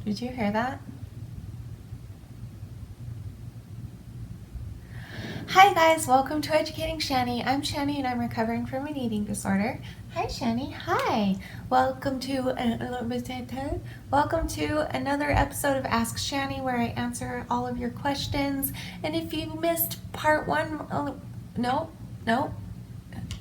Did you hear that? Hi guys, welcome to Educating Shanny. I'm Shanny and I'm recovering from an eating disorder. Hi Shanny, hi. Welcome to another episode of Ask Shanny where I answer all of your questions. And if you missed part one, no,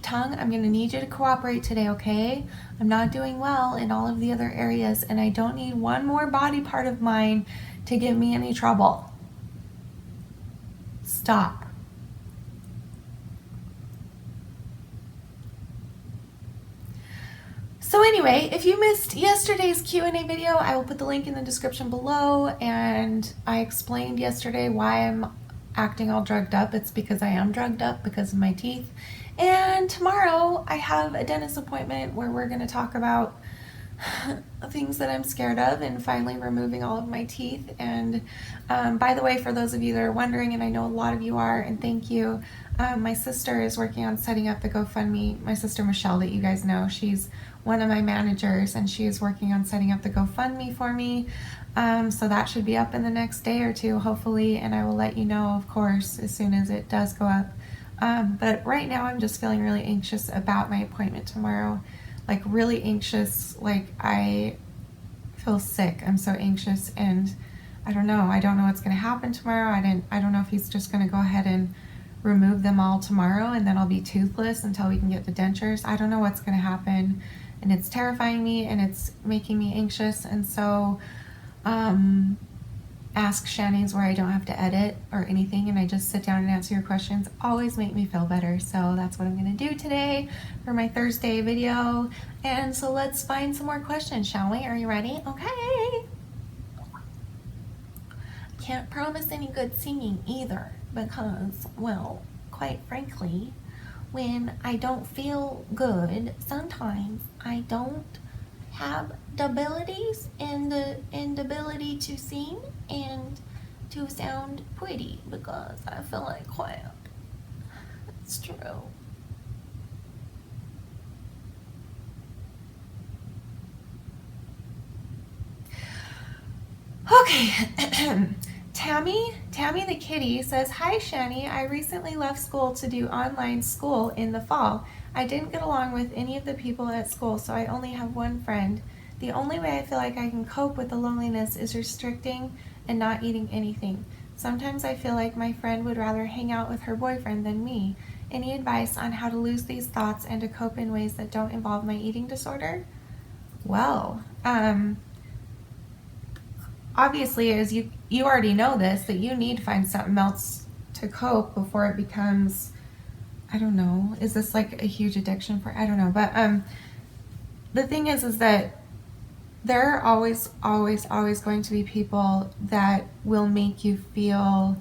tongue, I'm gonna need you to cooperate today, okay? I'm not doing well in all of the other areas and I don't need one more body part of mine to give me any trouble. Stop. So anyway, if you missed yesterday's Q&A video, I will put the link in the description below, and I explained yesterday why I'm acting all drugged up. It's because I am drugged up because of my teeth. And tomorrow I have a dentist appointment where we're going to talk about things that I'm scared of and finally removing all of my teeth. And by the way, for those of you that are wondering, and I know a lot of you are, and thank you, my sister is working on setting up the GoFundMe. My sister Michelle, that you guys know, she's one of my managers, and she is working on setting up the GoFundMe for me. So that should be up in the next day or two, hopefully, and I will let you know, of course, as soon as it does go up. But right now I'm just feeling really anxious about my appointment tomorrow. Like really anxious, like I feel sick. I'm so anxious, and I don't know what's going to happen tomorrow. I don't know if he's just going to go ahead and remove them all tomorrow and then I'll be toothless until we can get the dentures. I don't know what's going to happen, and it's terrifying me and it's making me anxious. And so Ask Shanny's, where I don't have to edit or anything and I just sit down and answer your questions, always make me feel better. So that's what I'm going to do today for my Thursday video. And so let's find some more questions, shall we? Are you ready? Okay. Can't promise any good singing either because, well, quite frankly, when I don't feel good, sometimes I don't have the abilities and the ability to sing and to sound pretty because I feel like crap. It's true. Okay. Tammy the kitty says, "Hi Shanny, I recently left school to do online school in the fall. I didn't get along with any of the people at school, so I only have one friend. The only way I feel like I can cope with the loneliness is restricting and not eating anything. Sometimes I feel like my friend would rather hang out with her boyfriend than me. Any advice on how to lose these thoughts and to cope in ways that don't involve my eating disorder?" Well, obviously, as you already know this, that you need to find something else to cope before it becomes, I don't know, is this like a huge addiction for, I don't know. But the thing is that there are always going to be people that will make you feel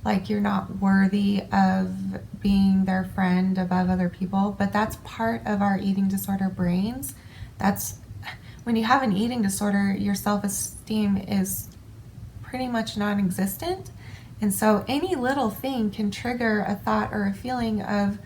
like you're not worthy of being their friend above other people. But that's part of our eating disorder brains. That's when you have an eating disorder, your self-esteem is pretty much non-existent. And so any little thing can trigger a thought or a feeling of,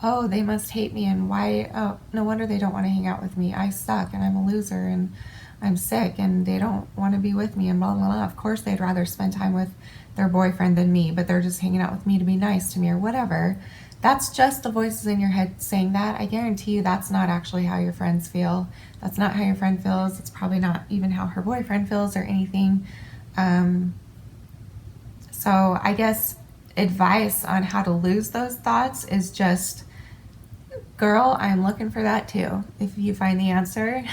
oh, they must hate me, and why, oh, no wonder they don't want to hang out with me. I suck and I'm a loser and I'm sick and they don't want to be with me and blah, blah, blah. Of course they'd rather spend time with their boyfriend than me, but they're just hanging out with me to be nice to me or whatever. That's just the voices in your head saying that. I guarantee you that's not actually how your friends feel. That's not how your friend feels. It's probably not even how her boyfriend feels or anything. So I guess advice on how to lose those thoughts is just, girl, I'm looking for that too. If you find the answer,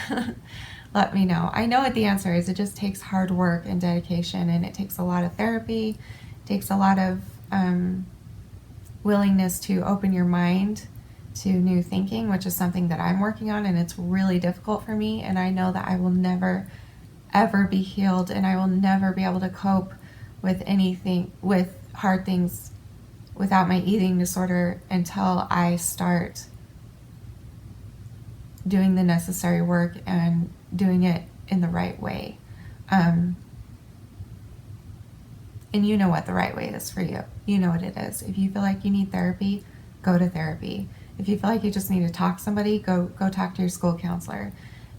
let me know. I know what the answer is. It just takes hard work and dedication, and it takes a lot of therapy. It takes a lot of willingness to open your mind to new thinking, which is something that I'm working on, and it's really difficult for me. And I know that I will never, ever be healed, and I will never be able to cope with anything, with hard things without my eating disorder until I start doing the necessary work and doing it in the right way. And you know what the right way is for you. You know what it is. If you feel like you need therapy, go to therapy. If you feel like you just need to talk to somebody, go talk to your school counselor.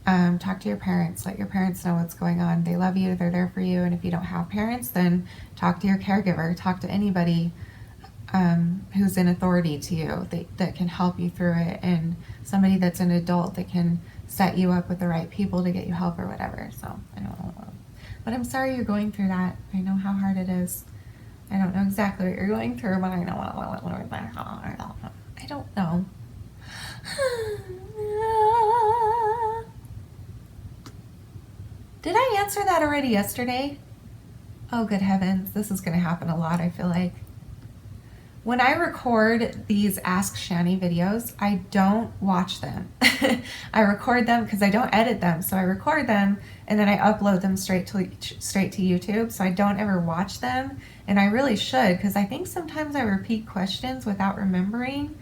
Talk to your parents. Let your parents know what's going on. They love you. They're there for you. And if you don't have parents, then talk to your caregiver. Talk to anybody who's in authority to you that can help you through it, and somebody that's an adult that can set you up with the right people to get you help or whatever. So I don't know. But I'm sorry you're going through that. I know how hard it is. I don't know exactly what you're going through, but I know I don't know. Did I answer that already yesterday? Oh, good heavens. This is going to happen a lot, I feel like. When I record these Ask Shanny videos, I don't watch them. I record them because I don't edit them. So I record them and then I upload them straight to YouTube. So I don't ever watch them. And I really should, because I think sometimes I repeat questions without remembering.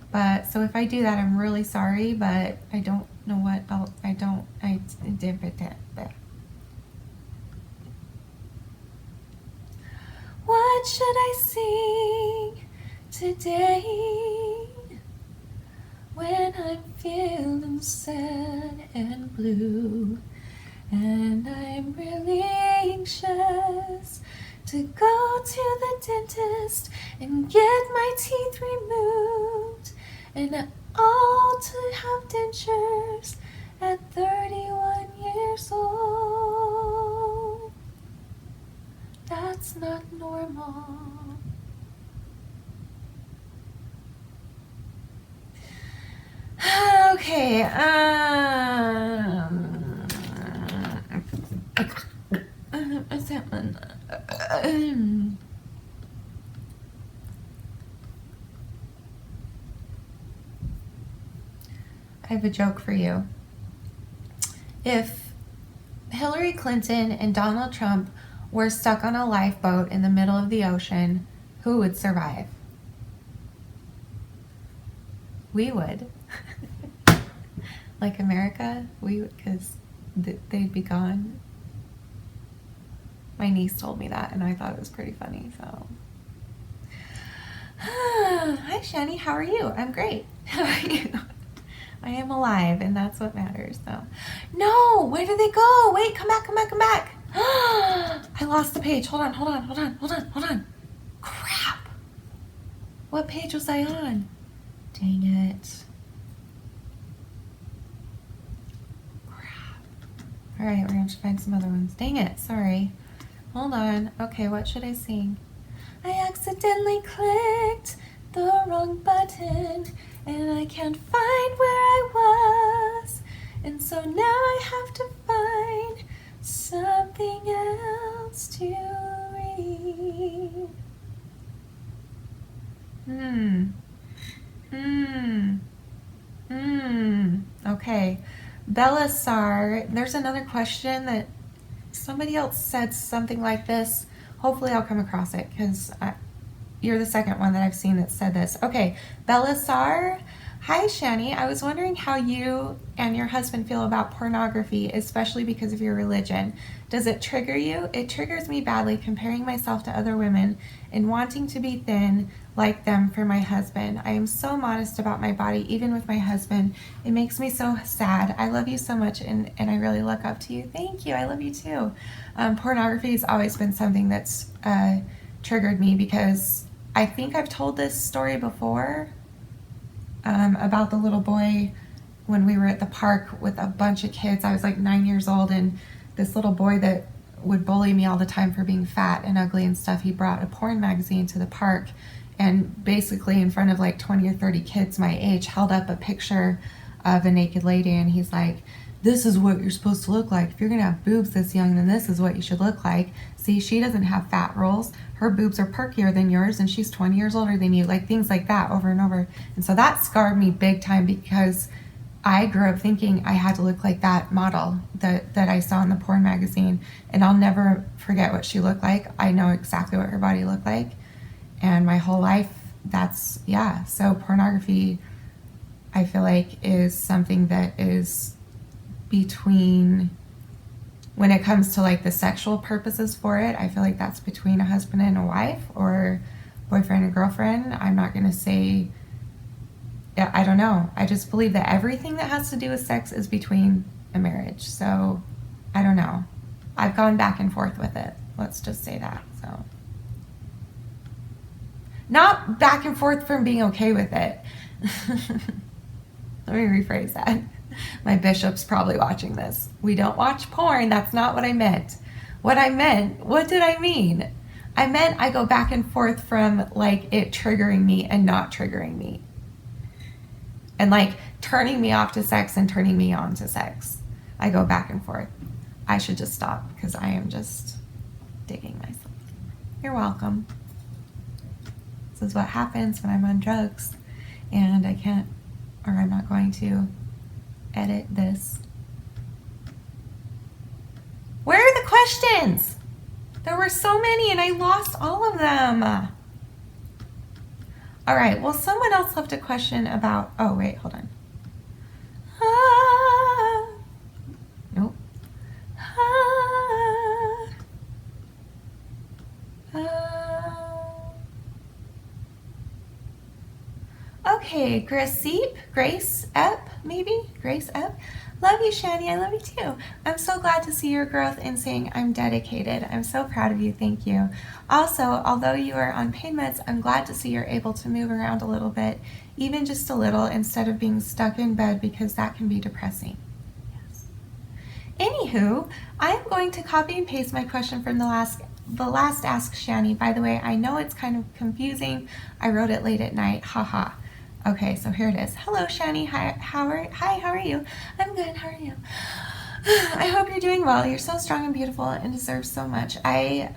But so if I do that, I'm really sorry, but I don't know what else. What should I sing today when I'm feeling sad and blue, and I'm really anxious to go to the dentist and get my teeth removed, and all to have dentures at 31 years old? That's not normal. Okay, what's that one? I have a joke for you. If Hillary Clinton and Donald Trump were stuck on a lifeboat in the middle of the ocean, who would survive? We would. Like America, we would, because they'd be gone. My niece told me that, and I thought it was pretty funny, so. Hi, Shanny, how are you? I'm great. How are you? I am alive, and that's what matters, so. No, where did they go? Wait, come back, come back, come back. I lost the page. Hold on. Crap. What page was I on? Dang it. Crap. All right, we're gonna have to find some other ones. Dang it, sorry. Hold on. Okay, what should I sing? I accidentally clicked the wrong button and I can't find where I was. And so now I have to find something else to read. Okay. Belisar, there's another question that somebody else said something like this. Hopefully I'll come across it, because you're the second one that I've seen that said this. Okay, Belisar. Hi, Shanny. I was wondering how you and your husband feel about pornography, especially because of your religion. Does it trigger you? It triggers me badly, comparing myself to other women and wanting to be thin like them for my husband. I am so modest about my body, even with my husband. It makes me so sad. I love you so much, and I really look up to you. Thank you. I love you too. Pornography has always been something that's triggered me, because I think I've told this story before. About the little boy when we were at the park with a bunch of kids. I was like 9 years old, and this little boy that would bully me all the time for being fat and ugly and stuff, he brought a porn magazine to the park, and basically in front of like 20 or 30 kids my age held up a picture of a naked lady, and he's like, this is what you're supposed to look like. If you're gonna have boobs this young, then this is what you should look like. See, she doesn't have fat rolls. Her boobs are perkier than yours, and she's 20 years older than you. Like things like that over and over. And so that scarred me big time, because I grew up thinking I had to look like that model that I saw in the porn magazine. And I'll never forget what she looked like. I know exactly what her body looked like. And my whole life, that's, yeah. So pornography, I feel like, is something that is between, when it comes to like the sexual purposes for it, I feel like that's between a husband and a wife, or boyfriend and girlfriend. I'm not going to say, I don't know. I just believe that everything that has to do with sex is between a marriage. So I don't know. I've gone back and forth with it. Let's just say that. So not back and forth from being okay with it. Let me rephrase that. My bishop's probably watching this. We don't watch porn. That's not what I meant. What did I mean? I meant I go back and forth from like it triggering me and not triggering me. And like turning me off to sex and turning me on to sex. I go back and forth. I should just stop because I am just digging myself. You're welcome. This is what happens when I'm on drugs and I can't, or I'm not going to edit this. Where are the questions? There were so many and I lost all of them. All right, well, someone else left a question about, oh wait, hold on. Nope. Okay, Grace Ep, maybe? Grace Ep. Love you, Shanny. I love you too. I'm so glad to see your growth in saying I'm dedicated. I'm so proud of you. Thank you. Also, although you are on pain meds, I'm glad to see you're able to move around a little bit, even just a little, instead of being stuck in bed, because that can be depressing. Yes. Anywho, I'm going to copy and paste my question from the last Ask Shanny. By the way, I know it's kind of confusing. I wrote it late at night. Haha. Okay, so here it is. Hello, Shanny. Hi, how are you? I'm good. How are you? I hope you're doing well. You're so strong and beautiful and deserve so much. I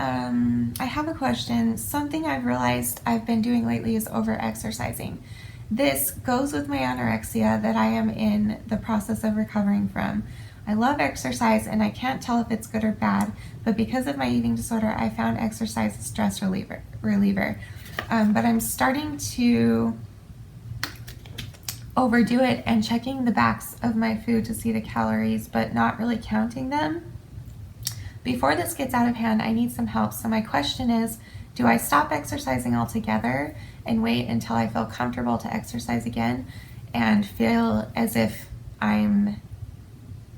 have a question. Something I've realized I've been doing lately is over-exercising. This goes with my anorexia that I am in the process of recovering from. I love exercise and I can't tell if it's good or bad, but because of my eating disorder, I found exercise a stress reliever. But I'm starting to overdo it and checking the backs of my food to see the calories, but not really counting them. Before this gets out of hand, I need some help. So my question is, do I stop exercising altogether and wait until I feel comfortable to exercise again and feel as if I'm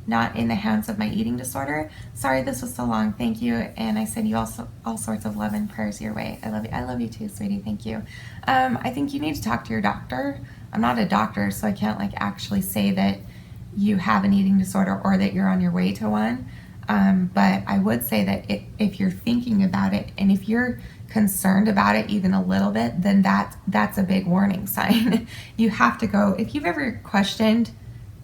not in the hands of my eating disorder? Sorry this was so long. Thank you. And I send you all sorts of love and prayers your way. I love you. I love you too, sweetie. Thank you. I think you need to talk to your doctor. I'm not a doctor, so I can't like actually say that you have an eating disorder or that you're on your way to one. But I would say that if you're thinking about it and if you're concerned about it even a little bit, then that's a big warning sign. You have to go, if you've ever questioned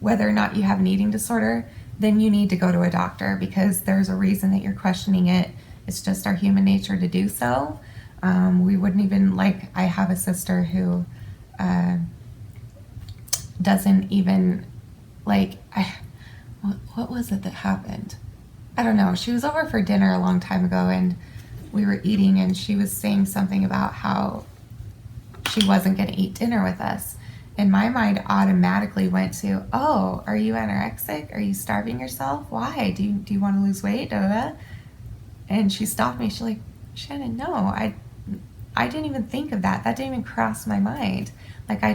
whether or not you have an eating disorder, then you need to go to a doctor because there's a reason that you're questioning it. It's just our human nature to do so. We wouldn't even, like, I have a sister who doesn't even, like, what was it that happened? I don't know. She was over for dinner a long time ago and we were eating and she was saying something about how she wasn't going to eat dinner with us. And my mind automatically went to, oh, are you anorexic? Are you starving yourself? Why? Do you want to lose weight? And she stopped me. She's like, Shannon, no, I didn't even think of that. That didn't even cross my mind. Like I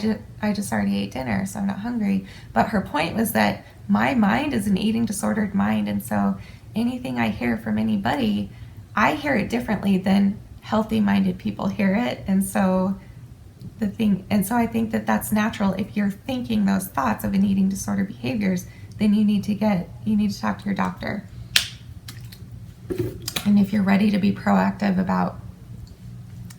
just already ate dinner, so I'm not hungry. But her point was that my mind is an eating disordered mind. And so anything I hear from anybody, I hear it differently than healthy minded people hear it. And so I think that that's natural. If you're thinking those thoughts of an eating disorder behaviors, then you need to talk to your doctor. And if you're ready to be proactive about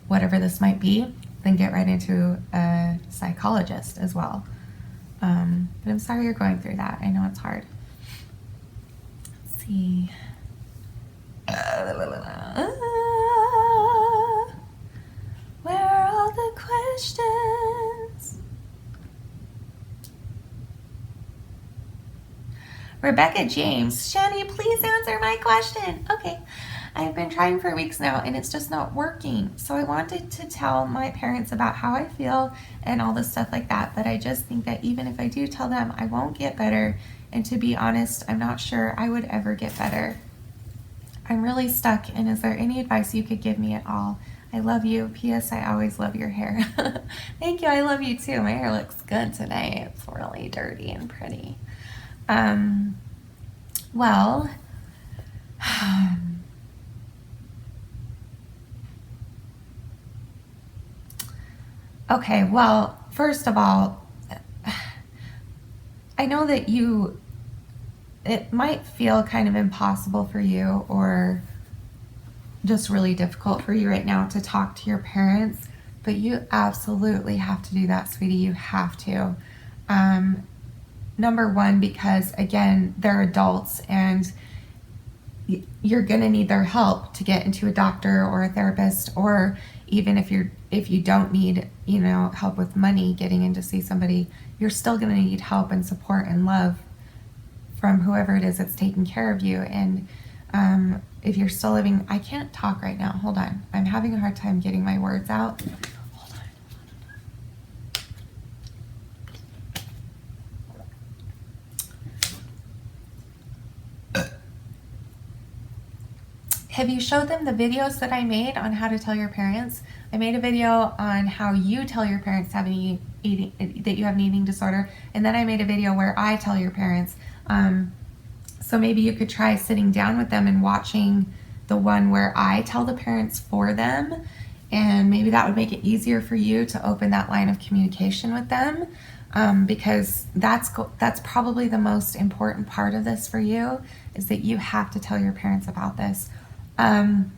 whatever this might be, then get right into a psychologist as well. But I'm sorry you're going through that. I know it's hard. Let's see. Where are all the questions? Rebecca James, Shanny, please answer my question. Okay, I've been trying for weeks now and it's just not working. So I wanted to tell my parents about how I feel and all this stuff like that. But I just think that even if I do tell them, I won't get better. And to be honest, I'm not sure I would ever get better. I'm really stuck, and is there any advice you could give me at all? I love you. P.S. I always love your hair. Thank you. I love you too. My hair looks good today. It's really dirty and pretty. Well, okay, well, first of all, I know that it might feel kind of impossible for you or just really difficult for you right now to talk to your parents, but you absolutely have to do that, sweetie. You have to. Number one, because again, they're adults and you're going to need their help to get into a doctor or a therapist, or even if you don't need, help with money getting in to see somebody, you're still going to need help and support and love from whoever it is that's taking care of you. And if you're still living, I can't talk right now. Hold on. I'm having a hard time getting my words out. Hold on. Have you showed them the videos that I made on how to tell your parents? I made a video on how you tell your parents that you have an eating disorder, and then I made a video where I tell your parents. So maybe you could try sitting down with them and watching the one where I tell the parents for them, and maybe that would make it easier for you to open that line of communication with them, because that's probably the most important part of this for you, is that you have to tell your parents about this. And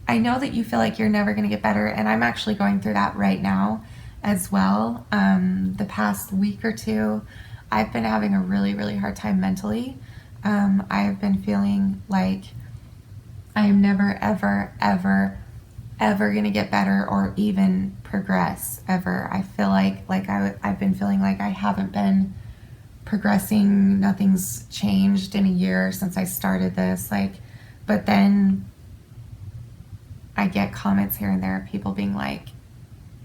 I know that you feel like you're never going to get better, and I'm actually going through that right now as well. The past week or two, I've been having a really, really hard time mentally. I've been feeling like I'm never, ever, ever, ever going to get better or even progress ever. I feel like I've been feeling like I haven't been progressing. Nothing's changed in a year since I started this. But then I get comments here and there of people being like,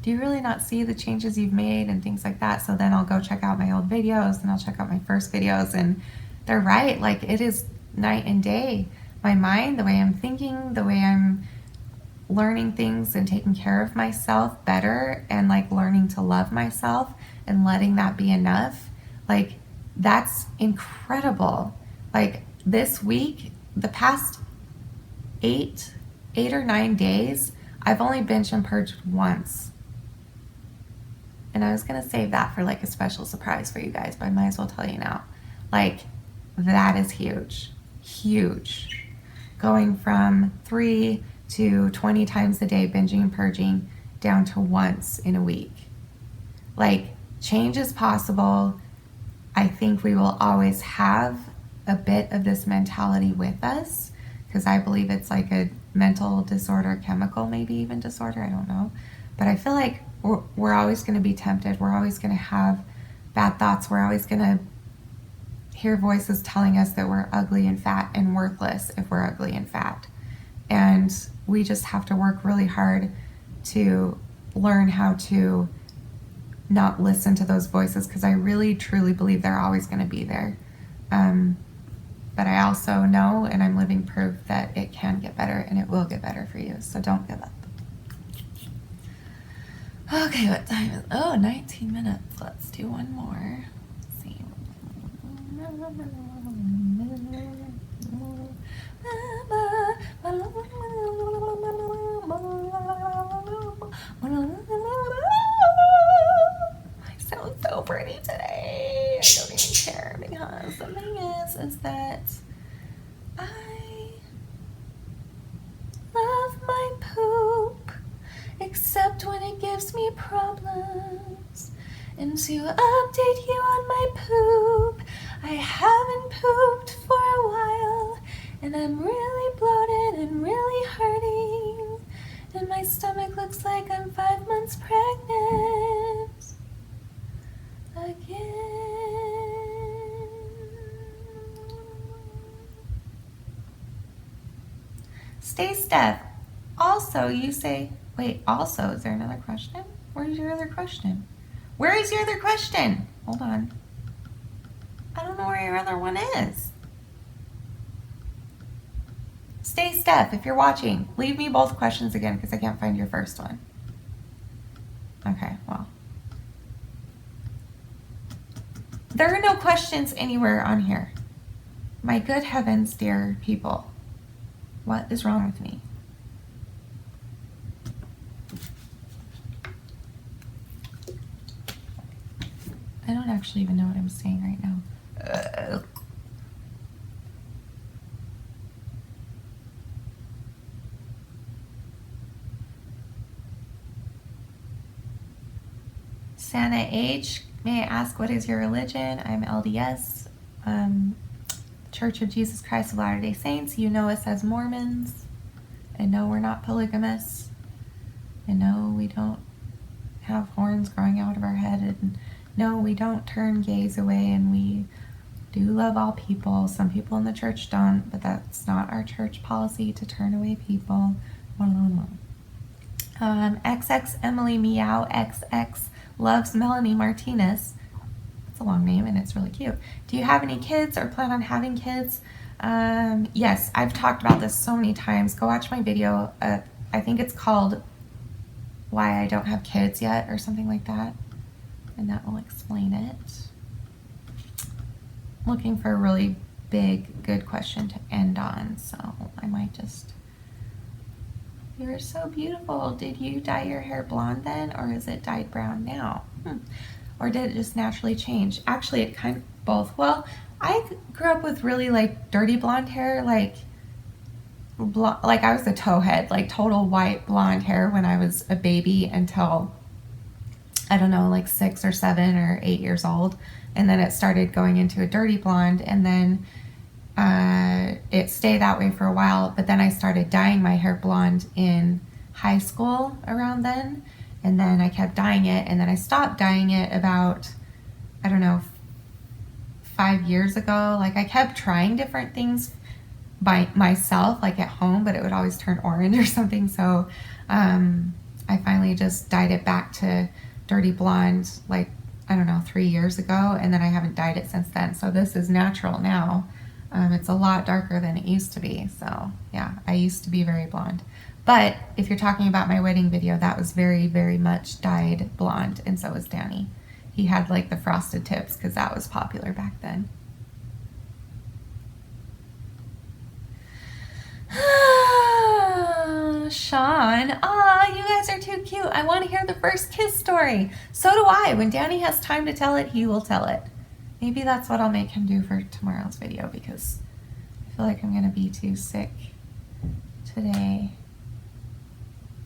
do you really not see the changes you've made and things like that? So then I'll go check out my old videos and I'll check out my first videos, and they're right. Like, it is night and day. My mind, the way I'm thinking, the way I'm learning things and taking care of myself better, and like learning to love myself and letting that be enough. Like, that's incredible. Like, this week, the past 8 or 9 days, I've only binge and purged once. And I was going to save that for like a special surprise for you guys, but I might as well tell you now. Like, that is huge. Huge. Going from 3 to 20 times a day binging and purging down to once in a week. Like, change is possible. I think we will always have a bit of this mentality with us, because I believe it's like a mental disorder, chemical, maybe even disorder, I don't know. But I feel like we're always going to be tempted. We're always going to have bad thoughts. We're always going to hear voices telling us that we're ugly and fat and worthless if we're ugly and fat. And we just have to work really hard to learn how to not listen to those voices, because I really, truly believe they're always going to be there. But I also know, and I'm living proof, that it can get better and it will get better for you. So don't give up. Okay, what time is it? Oh, 19 minutes. Let's do one more. Let's see. I sound so pretty today. I don't even care, because the thing is that I love my poop, except when it gives me problems. And to update you on my poop, I haven't pooped for a while, and I'm really bloated and really hurting, and my stomach looks like I'm 5 months pregnant again. Stay Steph. Also, you say, wait, also, is there another question? Where's your other question? Where is your other question? Hold on. I don't know where your other one is. Stay Steph, if you're watching, leave me both questions again, because I can't find your first one. Okay, well. There are no questions anywhere on here. My good heavens, dear people. What is wrong with me? I don't actually even know what I'm saying right now. Santa H, may I ask, what is your religion? I'm LDS, Church of Jesus Christ of Latter-day Saints. You know us as Mormons. And no, we're not polygamous. And no, we don't have horns growing out of our head. And no, we don't turn gays away. And we do love all people. Some people in the church don't, but that's not our church policy to turn away people. XX Emily Meow XX loves Melanie Martinez. It's a long name and it's really cute. Do you have any kids or plan on having kids? Yes, I've talked about this so many times. Go watch my video. I think it's called Why I Don't Have Kids Yet or something like that. And that will explain it. Looking for a really big, good question to end on. So I might just... You're so beautiful. Did you dye your hair blonde then, or is it dyed brown now? Or did it just naturally change? Actually, it kind of both. Well, I grew up with really like dirty blonde hair, like I was a towhead, like total white blonde hair when I was a baby until, I don't know, like 6 or 7 or 8 years old. And then it started going into a dirty blonde, and then it stayed that way for a while, but then I started dyeing my hair blonde in high school around then, and then I kept dyeing it, and then I stopped dyeing it about, I don't know, 5 years ago. Like I kept trying different things by myself, like at home, but it would always turn orange or something, so I finally just dyed it back to dirty blonde, like, I don't know, 3 years ago, and then I haven't dyed it since then, so this is natural now. It's a lot darker than it used to be. So yeah, I used to be very blonde. But if you're talking about my wedding video, that was very, very much dyed blonde. And so was Danny. He had like the frosted tips because that was popular back then. Sean, you guys are too cute. I want to hear the first kiss story. So do I. When Danny has time to tell it, he will tell it. Maybe that's what I'll make him do for tomorrow's video because I feel like I'm going to be too sick today.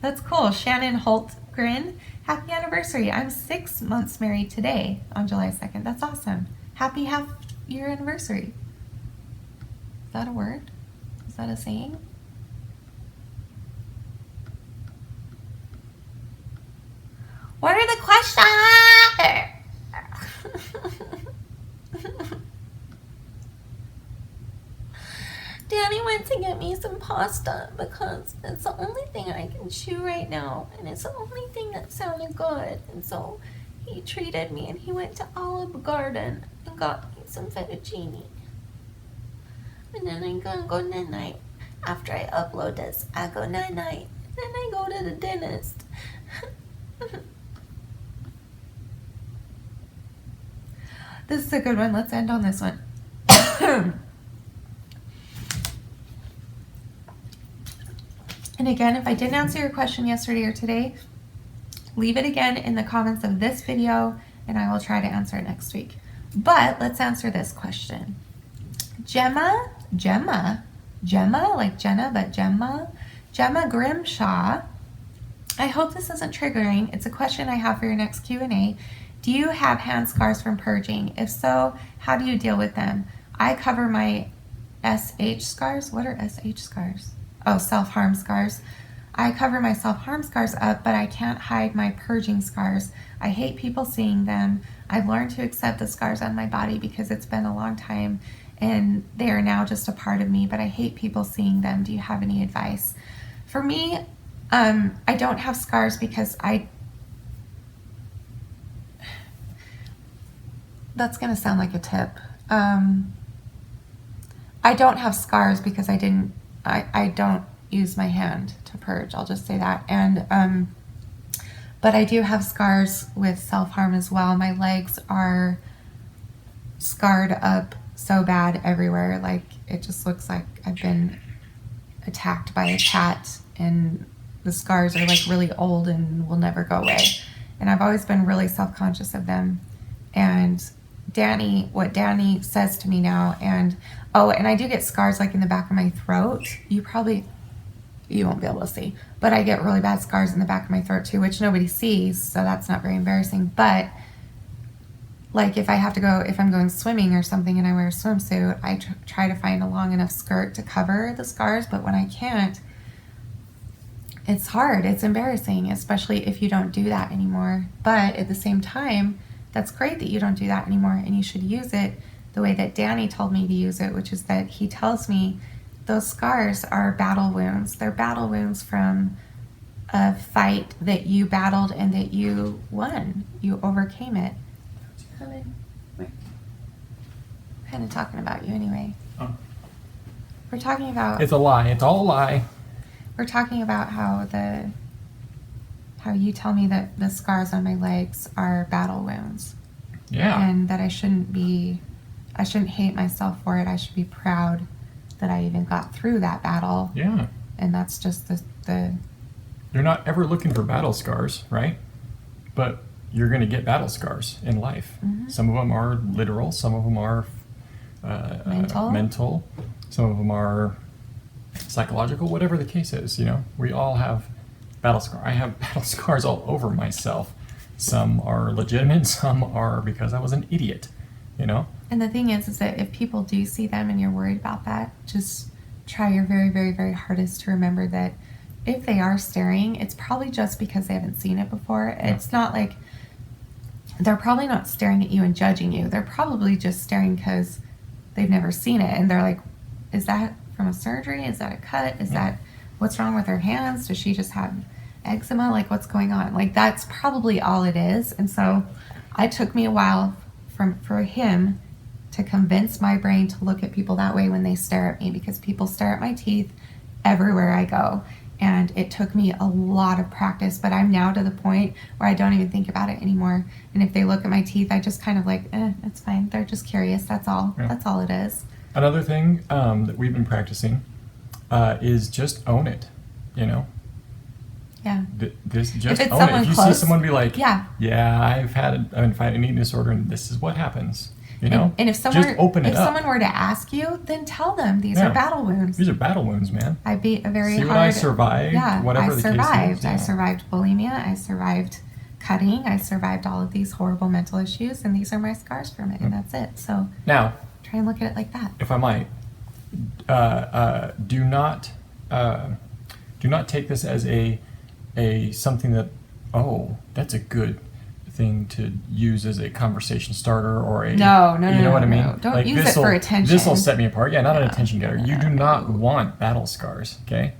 That's cool. Shannon Holtgren, happy anniversary. I'm 6 months married today on July 2nd. That's awesome. Happy half-year anniversary. Is that a word? Is that a saying? What are the questions? Danny went to get me some pasta because it's the only thing I can chew right now, and it's the only thing that sounded good. And so he treated me, and he went to Olive Garden and got me some fettuccine. And then I'm gonna go night-night. After I upload this, I go night-night. Then I go to the dentist. This is a good one. Let's end on this one. And again, if I didn't answer your question yesterday or today, leave it again in the comments of this video and I will try to answer it next week. But let's answer this question. Gemma, like Jenna, but Gemma Grimshaw. I hope this isn't triggering. It's a question I have for your next Q&A. Do you have hand scars from purging? If so, how do you deal with them? I cover my SH scars. What are SH scars? Oh, self-harm scars. I cover my self-harm scars up, but I can't hide my purging scars. I hate people seeing them. I've learned to accept the scars on my body because it's been a long time and they are now just a part of me, but I hate people seeing them. Do you have any advice? For me, I don't have scars because that's going to sound like a tip. I don't have scars because I don't use my hand to purge. I'll just say that. And, but I do have scars with self-harm as well. My legs are scarred up so bad everywhere. Like, it just looks like I've been attacked by a cat, and the scars are like really old and will never go away. And I've always been really self-conscious of them. And what Danny says to me now, and I do get scars like in the back of my throat. You won't be able to see, but I get really bad scars in the back of my throat too, which nobody sees, so that's not very embarrassing. But like if I'm going swimming or something and I wear a swimsuit, I try to find a long enough skirt to cover the scars, but when I can't, it's hard. It's embarrassing, especially if you don't do that anymore. But at the same time, that's great that you don't do that anymore, and you should use it the way that Danny told me to use it, which is that he tells me those scars are battle wounds. They're battle wounds from a fight that you battled and that you won. You overcame it. Come in. Wait. I'm kind of talking about you anyway. Oh. We're talking about... It's a lie. It's all a lie. We're talking about how you tell me that the scars on my legs are battle wounds. Yeah. And that I shouldn't hate myself for it. I should be proud that I even got through that battle. Yeah. And that's just the You're not ever looking for battle scars, right? But you're going to get battle scars in life. Mm-hmm. Some of them are literal. Some of them are mental. Some of them are psychological, whatever the case is. We all have battle scars. I have battle scars all over myself. Some are legitimate. Some are because I was an idiot, And the thing is that if people do see them and you're worried about that, just try your very, very, very hardest to remember that if they are staring, it's probably just because they haven't seen it before. Yeah. It's not like they're probably not staring at you and judging you. They're probably just staring because they've never seen it. And they're like, is that from a surgery? Is that a cut? Is that what's wrong with her hands? Does she just have eczema? Like, what's going on? Like, that's probably all it is. And so it took me a while for him to convince my brain to look at people that way when they stare at me, because people stare at my teeth everywhere I go. And it took me a lot of practice, but I'm now to the point where I don't even think about it anymore. And if they look at my teeth, I just kind of like, it's fine. They're just curious. That's all. Yeah. That's all it is. Another thing that we've been practicing is just own it, Yeah. Just own it. If you see someone be like, I've been fighting an eating disorder, and this is what happens. And if someone just open it up. Someone were to ask you, then tell them these are battle wounds. These are battle wounds, man. I beat a very hard... See what I survived? Yeah, whatever the case is. I survived bulimia. I survived cutting. I survived all of these horrible mental issues, and these are my scars from it, and that's it. So now, try and look at it like that. If I might, do not take this as a something that, that's a good thing to use as a conversation starter or a no, you know what I mean? No. Don't use it for attention. This will set me apart. Yeah, not an attention getter. You do not want battle scars, okay?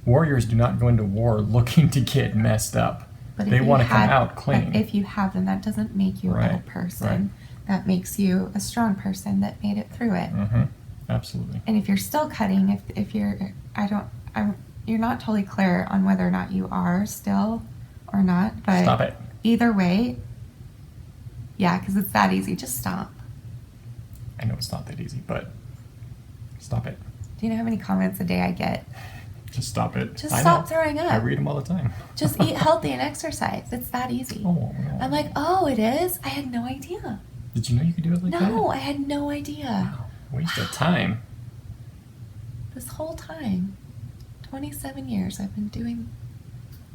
Warriors do not go into war looking to get messed up. But they want to come out clean. If you have them, that doesn't make you a bad person. Right. That makes you a strong person that made it through it. Mm-hmm. Absolutely. And if you're still cutting, if you're not totally clear on whether or not you are still or not, but stop it. Either way, because it's that easy. Just stop. I know it's not that easy, but stop it. Do you know how many comments a day I get? Just stop it. Just stop throwing up. I read them all the time. Just eat healthy and exercise. It's that easy. Oh, no. I'm like, it is? I had no idea. Did you know you could do it like that? No, I had no idea. Wow. Waste of time. This whole time, 27 years I've been doing...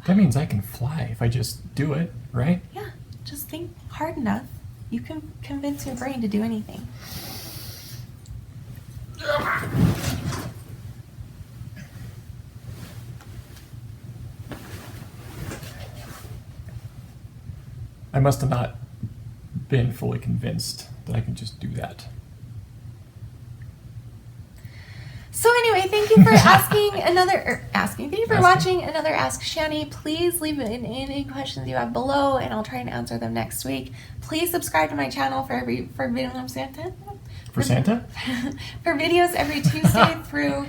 That means I can fly if I just do it, right? Yeah, just think hard enough. You can convince your brain to do anything. I must have not been fully convinced that I can just do that. So anyway, thank you for thank you for watching another Ask Shanny. Please leave any questions you have below, and I'll try and answer them next week. Please subscribe to my channel for Santa? For Santa? For videos every Tuesday through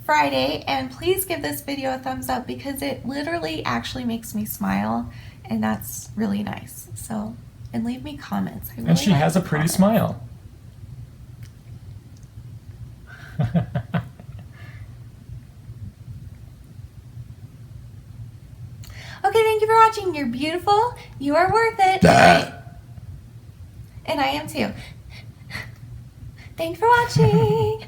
Friday, and please give this video a thumbs up because it literally actually makes me smile, and that's really nice. So, and leave me comments. And she has a pretty smile. Okay, thank you for watching. You're beautiful. You are worth it. And I am too. Thanks for watching.